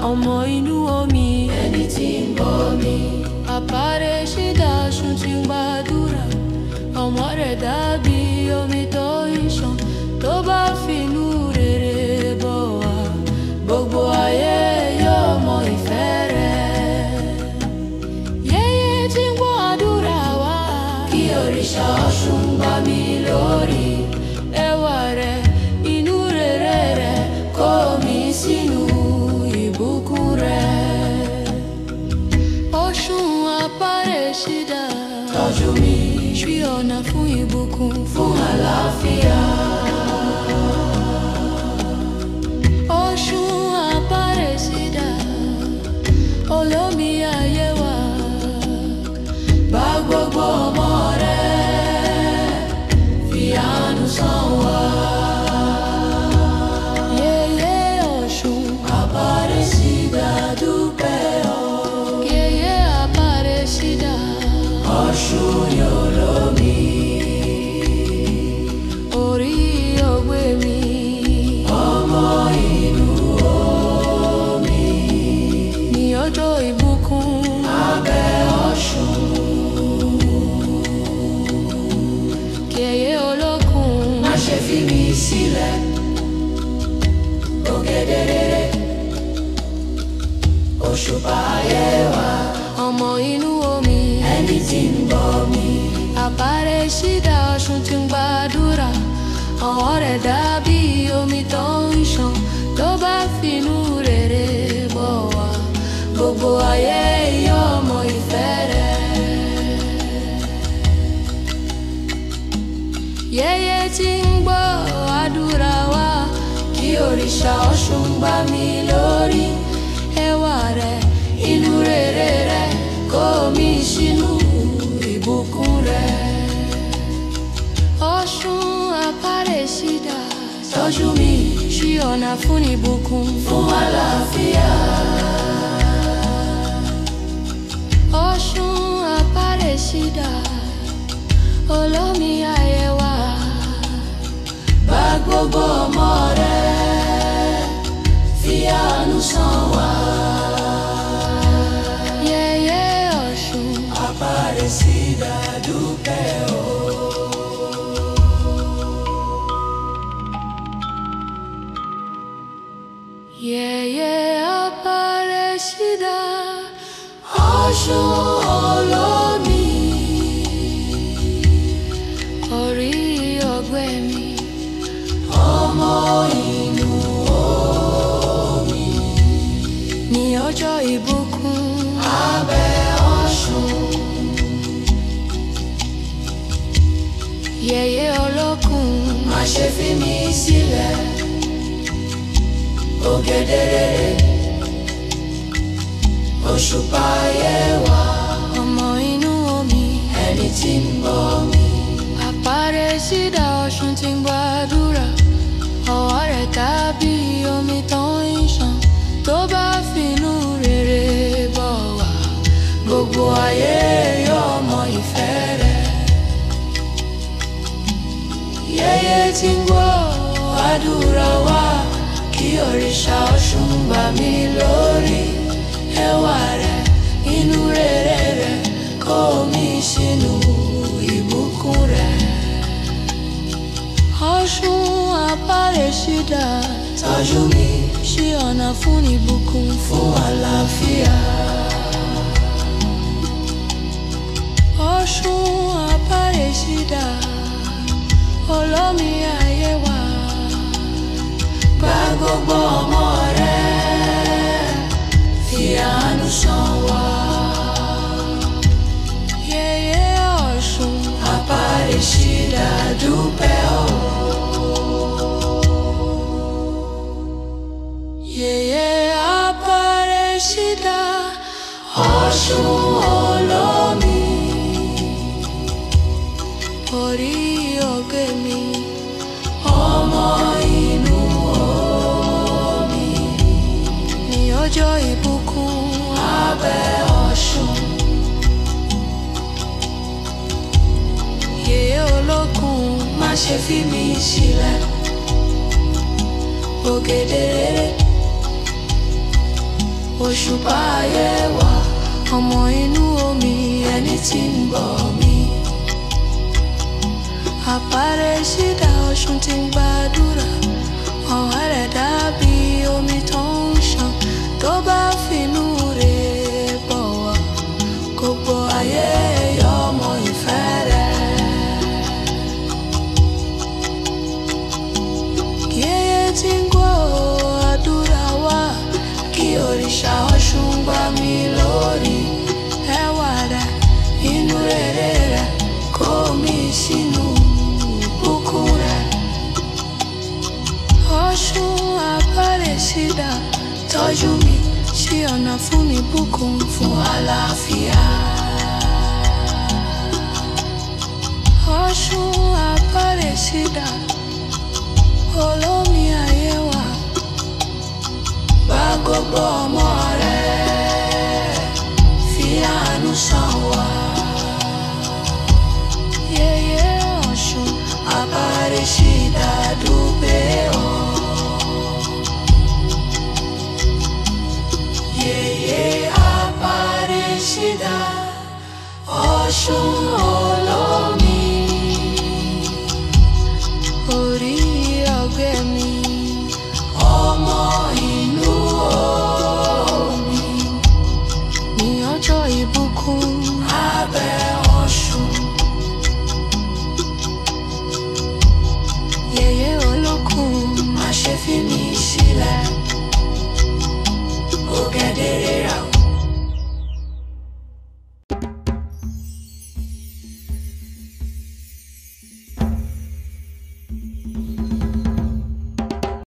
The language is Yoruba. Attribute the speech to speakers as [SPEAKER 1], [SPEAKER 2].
[SPEAKER 1] Ọmọ inú omi, ẹni tí ń bomi. Aparecida ṣùn tí ń gbàdúrà. Ọmọ rẹ̀ dàbí omi tó ń ṣàn. Tó bá finú rere bọ̀ wá, gbogbo ayé yóò mọ ìfẹ́ rẹ̀. Yéyé tí ń gbọ́ àdúrà wa, kí òrìṣà Ọ̀ṣun bá mi lórí. Ẹwà rẹ̀, inú rere rẹ̀, kó mi sínú ìbùkún rẹ̀. Ọ̀ṣun Aparecida, tọ́jú mi, ṣí ọ̀nà fún ìbùkún, fún àlàáfíà. Ọ̀ṣun Aparecida, olómi ayé wa, bá gbogbo ọmọ rẹ̀ fi àánú san wá. Yèyé Ọ̀ṣun Aparecida, dúpẹ́ o. Yèyé Aparecida, Ọ̀ṣun yóò lómi. Orí ògbé mi, ọmọ inú omi. Ní ọjọ́ ìbùkún, abẹ́ Ọ̀ṣun. Yèyé olókun, má ṣe fi mí sílẹ̀. Ògèdèrè, òṣùpá ayé wa, ọmọ inú omi, ẹni tí ń bomi. Aparecida Ọ̀ṣun tí ń gbàdúrà. Ọwọ́ rẹ̀ dàbí omi tó ń ṣàn. Tó bá finú rere bọ̀ wá, gbogbo ayé yóò mọ ìfẹ́ rẹ̀. Yéyé tí ń gbọ́ àdúrà wa, kí òrìṣà Ọ̀ṣun bá mi lórí. Ẹwà rẹ̀, inú rere rẹ̀, kó mi sínú ìbùkún rẹ̀. Ọ̀ṣun Aparecida, tọ́jú mi, ṣí ọ̀nà fún ìbùkún, fún àlàáfíà. Ọ̀ṣun Aparecida, olómi ayé wa, bá gbogbo ọmọ rẹ̀ fi àánú san wá. Yèyé Ọ̀ṣun Aparecida, dúpẹ́ o. Yèyé Aparecida, Ọ̀ṣun olómi. Orí ògbé mi, ọmọ inú omi. Ní ọjọ́ ìbùkún, abẹ́ Ọ̀ṣun. Yèyé olókun, má ṣe fi mí sílẹ̀. Ògèdèrè, òṣùpá ayé wa, ọmọ inú omi, ẹni tí ń bomi. Aparecida Ọ̀ṣun tí ń gbàdúrà. Ọwọ́ rẹ̀ dàbí omi tó ń ṣàn. Tó bá finú rere bọ̀ wá, gbogbo ayé yóò mọ ìfẹ́ rẹ̀. Yèyé tí ń gbọ́ àdúrà wa, kí òrìṣà Ọ̀ṣun bá mi lórí. Ẹwà rẹ̀, inú rere rẹ̀, kó mi sínú ìbùkún rẹ̀. Ọ̀ṣun Aparecida, tọ́jú mi, ṣí ọ̀nà fún ìbùkún, fún àlàáfíà. Ọ̀ṣun Aparecida, olómi ayé wa, bá gbogbo ọmọ rẹ̀ fi àánú san wá. Yèyé Ọ̀ṣun Aparecida, dúpẹ́ o. Yèyé Aparecida, Ọ̀ṣun olómi. Orí ògbé mi, ṣe fi mí sílẹ̀. Ògèdèrè òṣùpá ayé wa, ọmọ inú omi ẹni tí ń bọ̀ mí. Aparecida Ọ̀ṣun tí ń gbàdúrà, ọ̀rẹ́ rẹ̀ dàbí omi tó ń ṣàn, tó bá finú rẹ̀ bọ̀ wá, gbogbo ayé yọ ọmọ ìfẹ́ rẹ̀. Yéyé tí ń gbọ́ àdúrà wa, kí òrìṣà Ọ̀ṣun gbà mí lórí. Ẹwà rẹ̀, inú rere rẹ̀, kó mi sínú ìbùkún rẹ̀. Ọ̀ṣun Aparecida, tọ́jú mi sí ọ̀nà fún ìbùkún fún àlàáfíà. Ọ̀ṣun Aparecida, olómi ayé wa, bá gbogbo ọmọ rẹ̀ fi àánú san wá. Yèyé Ọ̀ṣun Aparecida dúpẹ́ o. Yèyé Aparecida, Ọ̀ṣun olómi, orí ọgbẹ́ mi, ọmọ inú omi, ní ọjọ́ ìbùkún abẹ́ Ọ̀ṣun. Yèyé olókun, má ṣe fi mí sílẹ̀. Ògèdèrè rà.